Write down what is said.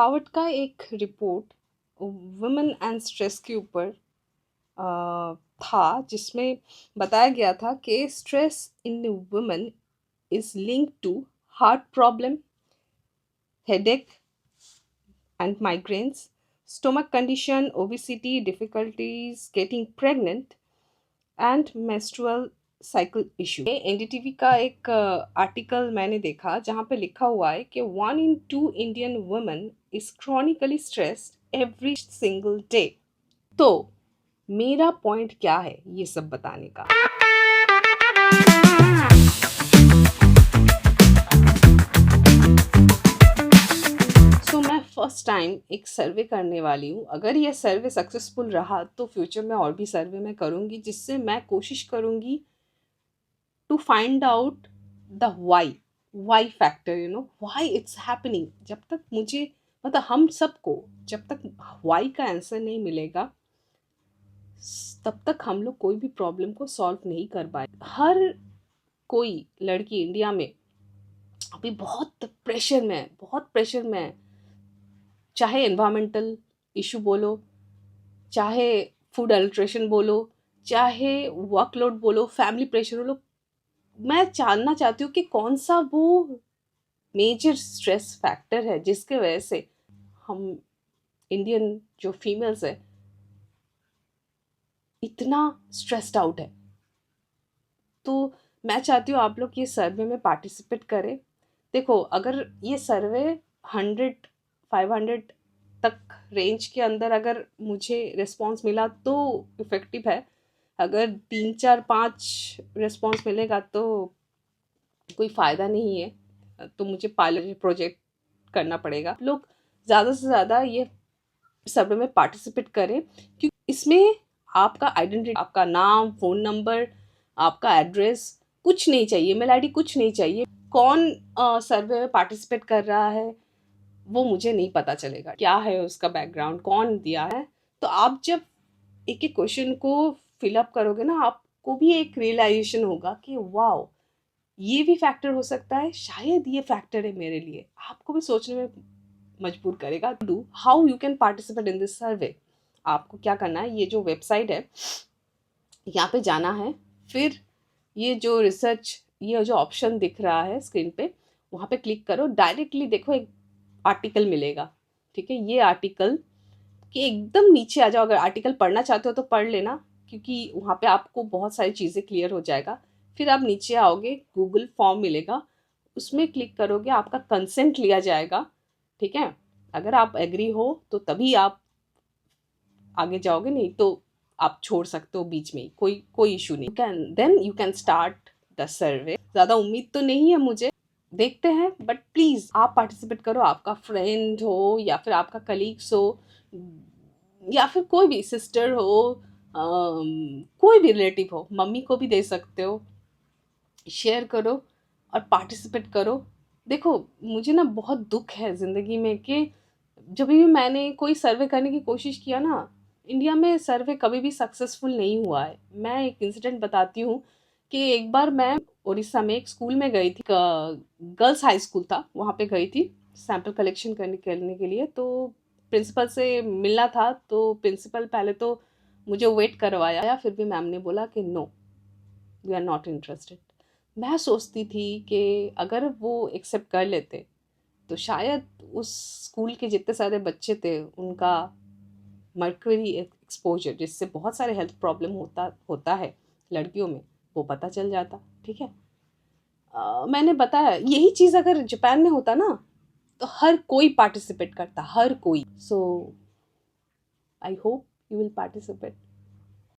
Harvard का एक report women and stress के ऊपर था, जिसमें बताया गया था कि stress in women is linked to heart problem, headache and migraines, stomach condition, obesity, difficulties getting pregnant and menstrual cycle issue. NDTV का एक आर्टिकल मैंने देखा जहाँ पे लिखा हुआ है कि 1 in 2 Indian women is chronically stressed every single day. तो मेरा पॉइंट क्या है ये सब बताने का। मैं फर्स्ट टाइम एक सर्वे करने वाली हूँ। अगर ये सर्वे सक्सेसफुल रहा तो फ्यूचर में और भी सर्वे मैं करूँगी, जिससे मैं कोशिश करूँगी to find out the why factor, why it's happening. जब तक मुझे मतलब हम सबको जब तक वाई का आंसर नहीं मिलेगा तब तक हम लोग कोई भी प्रॉब्लम को सॉल्व नहीं कर पाए। हर कोई लड़की इंडिया में अभी बहुत प्रेशर में है, चाहे एनवायरमेंटल इशू बोलो, चाहे फूड अल्ट्रेशन बोलो, चाहे वर्कलोड बोलो, फैमिली प्रेशर बोलो। मैं जानना चाहती हूँ कि कौन सा वो मेजर स्ट्रेस फैक्टर है जिसके वजह से हम इंडियन जो फीमेल्स है इतना स्ट्रेस्ड आउट है। तो मैं चाहती हूँ आप लोग ये सर्वे में पार्टिसिपेट करें। देखो, अगर ये सर्वे 100-500 तक रेंज के अंदर अगर मुझे रिस्पॉन्स मिला तो इफ़ेक्टिव है। अगर 3-4-5 रिस्पॉन्स मिलेगा तो कोई फ़ायदा नहीं है, तो मुझे पायलट प्रोजेक्ट करना पड़ेगा। लोग ज़्यादा से ज़्यादा ये सर्वे में पार्टिसिपेट करें, क्योंकि इसमें आपका आइडेंटिटी, आपका नाम, फ़ोन नंबर, आपका एड्रेस कुछ नहीं चाहिए, मेल आईडी कुछ नहीं चाहिए। कौन सर्वे में पार्टिसिपेट कर रहा है वो मुझे नहीं पता चलेगा, क्या है उसका बैकग्राउंड, कौन दिया है। तो आप जब एक एक क्वेश्चन को फिलअप करोगे ना, आपको भी एक रियलाइजेशन होगा कि वाओ, ये भी फैक्टर हो सकता है, शायद ये फैक्टर है मेरे लिए। आपको भी सोचने में मजबूर करेगा। Do how you can participate in this survey. आपको क्या करना है, ये जो वेबसाइट है यहाँ पे जाना है, फिर ये जो रिसर्च, ये जो ऑप्शन दिख रहा है स्क्रीन पे, वहाँ पे क्लिक करो। डायरेक्टली देखो एक आर्टिकल मिलेगा, ठीक है। ये आर्टिकल के एकदम नीचे आ जाओ। अगर आर्टिकल पढ़ना चाहते हो तो पढ़ लेना, क्योंकि वहाँ पे आपको बहुत सारी चीज़ें क्लियर हो जाएगा। फिर आप नीचे आओगे, गूगल फॉर्म मिलेगा, उसमें क्लिक करोगे, आपका कंसेंट लिया जाएगा, ठीक है। अगर आप एग्री हो तो तभी आप आगे जाओगे, नहीं तो आप छोड़ सकते हो बीच में ही, कोई इशू नहीं। Then you can start the survey. ज़्यादा उम्मीद तो नहीं है मुझे, देखते हैं, बट प्लीज़ आप पार्टिसिपेट करो। आपका फ्रेंड हो या फिर आपका कलीग्स हो या फिर कोई भी सिस्टर हो, कोई भी रिलेटिव हो, मम्मी को भी दे सकते हो। शेयर करो और पार्टिसिपेट करो। देखो, मुझे ना बहुत दुख है ज़िंदगी में कि जब भी मैंने कोई सर्वे करने की कोशिश किया ना, इंडिया में सर्वे कभी भी सक्सेसफुल नहीं हुआ है। मैं एक इंसिडेंट बताती हूँ कि एक बार मैं उड़ीसा में एक स्कूल में गई थी, गर्ल्स हाई स्कूल था, वहाँ पे गई थी सैम्पल कलेक्शन करने के लिए। तो प्रिंसिपल से मिलना था, तो प्रिंसिपल पहले तो मुझे वेट करवाया, फिर भी मैम ने बोला कि no, we are not interested. मैं सोचती थी कि अगर वो एक्सेप्ट कर लेते तो शायद उस स्कूल के जितने सारे बच्चे थे उनका मर्करी एक्सपोजर, जिससे बहुत सारे हेल्थ प्रॉब्लम होता है लड़कियों में, वो पता चल जाता, ठीक है। मैंने बताया यही चीज़ अगर जापान में होता ना तो हर कोई पार्टिसिपेट करता, हर कोई। So I hope you will participate.